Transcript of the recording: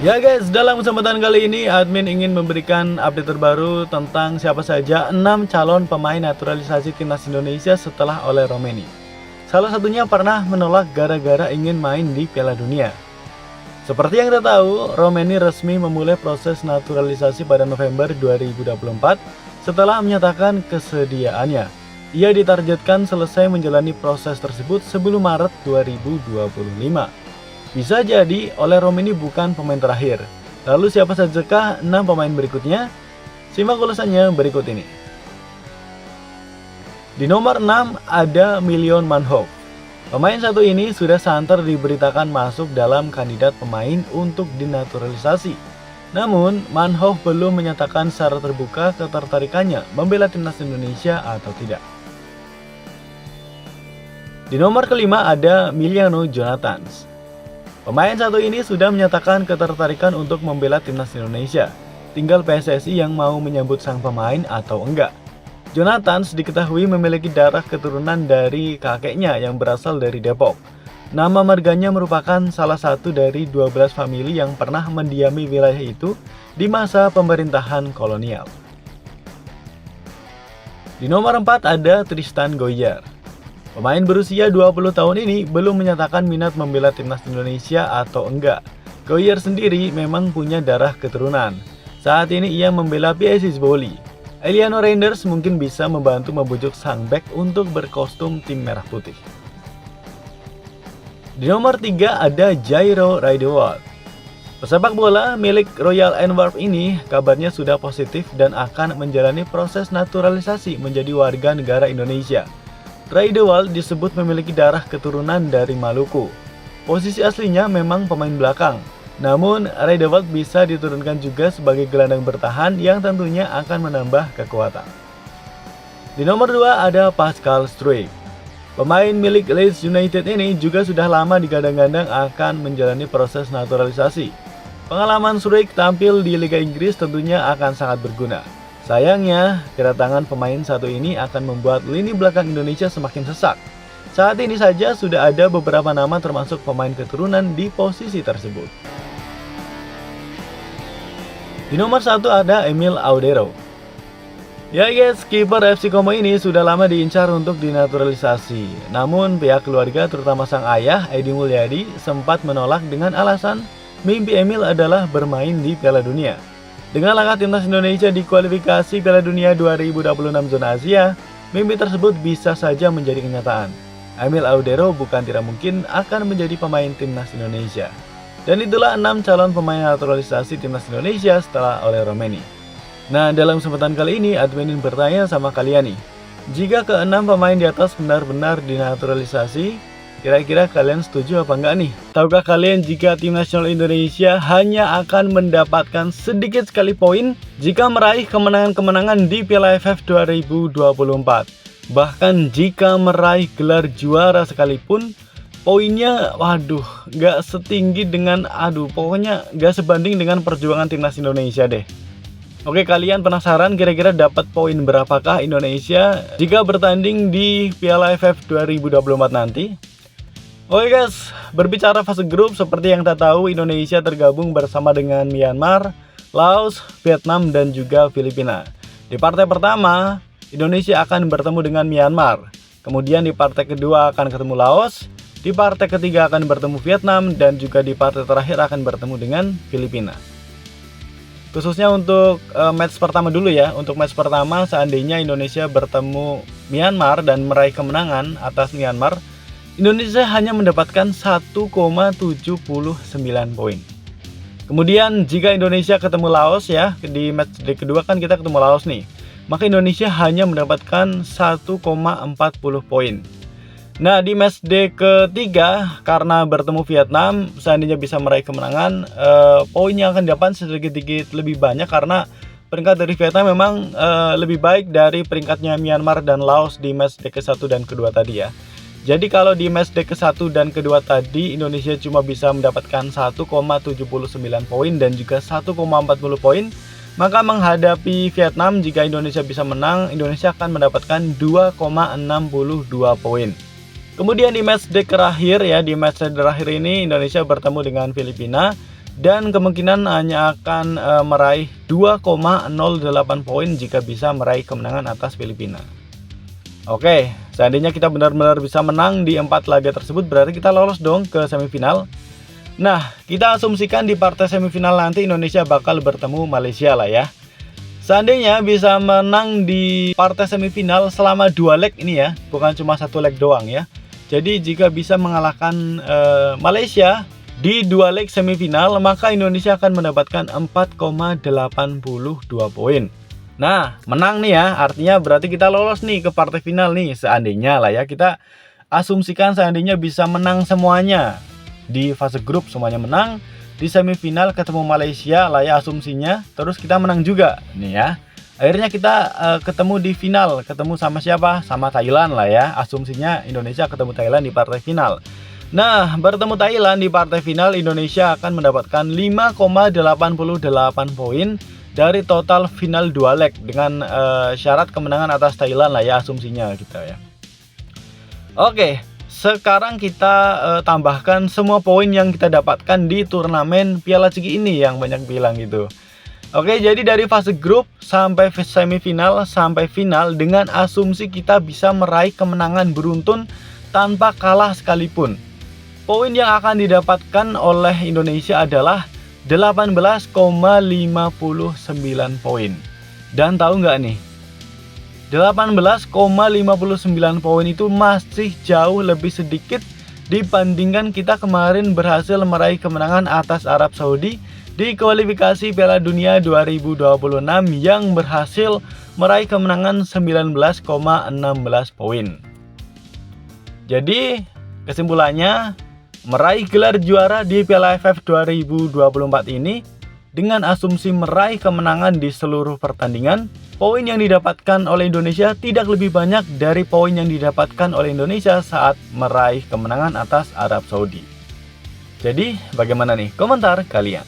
Ya guys, dalam kesempatan kali ini admin ingin memberikan update terbaru tentang siapa saja 6 calon pemain naturalisasi timnas Indonesia setelah oleh Romeni. Salah satunya pernah menolak gara-gara ingin main di Piala Dunia. Seperti yang kita tahu, Romeni resmi memulai proses naturalisasi pada November 2024 setelah menyatakan kesediaannya. Ia ditargetkan selesai menjalani proses tersebut sebelum Maret 2025. Bisa jadi oleh Romeni bukan pemain terakhir. Lalu siapa sajakah 6 pemain berikutnya? Simak ulasannya berikut ini. Di nomor 6 ada Milion Manhoef. Pemain satu ini sudah santer diberitakan masuk dalam kandidat pemain untuk dinaturalisasi. Namun, Manhoef belum menyatakan secara terbuka ketertarikannya membela timnas Indonesia atau tidak. Di nomor kelima ada Miliano Jonathans. Pemain satu ini sudah menyatakan ketertarikan untuk membela timnas Indonesia. Tinggal PSSI yang mau menyambut sang pemain atau enggak. Jonathans diketahui memiliki darah keturunan dari kakeknya yang berasal dari Depok. Nama marganya merupakan salah satu dari 12 famili yang pernah mendiami wilayah itu di masa pemerintahan kolonial. Di nomor 4 ada Tristan Goyer. Pemain berusia 20 tahun ini belum menyatakan minat membela timnas Indonesia atau enggak. Goyer sendiri memang punya darah keturunan. Saat ini ia membela PSIS Boli. Eliano Reinders mungkin bisa membantu membujuk sang bek untuk berkostum tim merah putih. Di nomor 3 ada Jairo Raidewald. Pesepak bola milik Royal Antwerp ini kabarnya sudah positif dan akan menjalani proses naturalisasi menjadi warga negara Indonesia. Raidewald disebut memiliki darah keturunan dari Maluku. Posisi aslinya memang pemain belakang. Namun, Raidewald bisa diturunkan juga sebagai gelandang bertahan yang tentunya akan menambah kekuatan. Di nomor 2 ada Pascal Struijk. Pemain milik Leeds United ini juga sudah lama digadang-gadang akan menjalani proses naturalisasi. Pengalaman Struijk tampil di Liga Inggris tentunya akan sangat berguna. Sayangnya, kedatangan pemain satu ini akan membuat lini belakang Indonesia semakin sesak. Saat ini saja sudah ada beberapa nama termasuk pemain keturunan di posisi tersebut. Di nomor 1 ada Emil Audero. Ya guys, kiper FC Como ini sudah lama diincar untuk dinaturalisasi. Namun pihak keluarga terutama sang ayah Edi Mulyadi sempat menolak dengan alasan mimpi Emil adalah bermain di Piala Dunia. Dengan langkah timnas Indonesia di kualifikasi Piala Dunia 2026 zona Asia, mimpi tersebut bisa saja menjadi kenyataan. Emil Audero bukan tidak mungkin akan menjadi pemain timnas Indonesia. Dan itulah 6 calon pemain naturalisasi timnas Indonesia setelah oleh Romeni. Nah, dalam kesempatan kali ini admin ingin bertanya sama kalian nih. Jika ke-6 pemain di atas benar-benar dinaturalisasi, kira-kira kalian setuju apa enggak nih? Tahukah kalian jika tim nasional Indonesia hanya akan mendapatkan sedikit sekali poin jika meraih kemenangan-kemenangan di Piala AFF 2024? Bahkan jika meraih gelar juara sekalipun, poinnya nggak setinggi dengan pokoknya nggak sebanding dengan perjuangan timnas Indonesia deh. Oke, kalian penasaran kira-kira dapat poin berapakah Indonesia jika bertanding di Piala AFF 2024 nanti? Oke guys, berbicara fase grup seperti yang kita tahu Indonesia tergabung bersama dengan Myanmar, Laos, Vietnam dan juga Filipina. Di partai pertama, Indonesia akan bertemu dengan Myanmar. Kemudian di partai kedua akan ketemu Laos, di partai ketiga akan bertemu Vietnam dan juga di partai terakhir akan bertemu dengan Filipina. Khususnya untuk match pertama dulu ya. Untuk match pertama seandainya Indonesia bertemu Myanmar dan meraih kemenangan atas Myanmar, Indonesia hanya mendapatkan 1,79 poin. Kemudian jika Indonesia ketemu Laos ya, di match day kedua kan kita ketemu Laos nih, maka Indonesia hanya mendapatkan 1,40 poin. Nah, di match day ketiga karena bertemu Vietnam, seandainya bisa meraih kemenangan, poin yang akan didapat sedikit-sedikit lebih banyak karena peringkat dari Vietnam memang lebih baik dari peringkatnya Myanmar dan Laos di match day ke-1 dan kedua tadi ya. Jadi kalau di match day ke-1 dan kedua tadi Indonesia cuma bisa mendapatkan 1,79 poin dan juga 1,40 poin, maka menghadapi Vietnam jika Indonesia bisa menang, Indonesia akan mendapatkan 2,62 poin. Kemudian di match day terakhir ya, di match day terakhir ini Indonesia bertemu dengan Filipina dan kemungkinan hanya akan meraih 2,08 poin jika bisa meraih kemenangan atas Filipina. Oke, seandainya kita benar-benar bisa menang di 4 laga tersebut, berarti kita lolos dong ke semifinal. Nah, kita asumsikan di partai semifinal nanti Indonesia bakal bertemu Malaysia lah ya. Seandainya bisa menang di partai semifinal selama 2 leg ini ya, bukan cuma 1 leg doang ya. Jadi jika bisa mengalahkan Malaysia di 2 leg semifinal, maka Indonesia akan mendapatkan 4,82 poin. Nah, menang nih ya, artinya berarti kita lolos nih ke partai final nih. Seandainya lah ya, kita asumsikan seandainya bisa menang semuanya. Di fase grup semuanya menang, di semifinal ketemu Malaysia lah ya asumsinya, terus kita menang juga nih ya. Akhirnya kita ketemu di final, ketemu sama siapa? Sama Thailand lah ya, asumsinya Indonesia ketemu Thailand di partai final. Nah, bertemu Thailand di partai final, Indonesia akan mendapatkan 5,88 poin dari total final 2 leg dengan syarat kemenangan atas Thailand lah ya asumsinya kita ya. Oke, sekarang kita tambahkan semua poin yang kita dapatkan di turnamen Piala Ciki ini yang banyak bilang gitu. Oke, jadi dari fase grup sampai semifinal sampai final dengan asumsi kita bisa meraih kemenangan beruntun tanpa kalah sekalipun. Poin yang akan didapatkan oleh Indonesia adalah 18,59 poin. Dan tahu nggak nih? 18,59 poin itu masih jauh lebih sedikit dibandingkan kita kemarin berhasil meraih kemenangan atas Arab Saudi di kualifikasi Piala Dunia 2026 yang berhasil meraih kemenangan 19,16 poin. Jadi kesimpulannya, meraih gelar juara di Piala AFF 2024 ini dengan asumsi meraih kemenangan di seluruh pertandingan, poin yang didapatkan oleh Indonesia tidak lebih banyak dari poin yang didapatkan oleh Indonesia saat meraih kemenangan atas Arab Saudi. Jadi, bagaimana nih komentar kalian?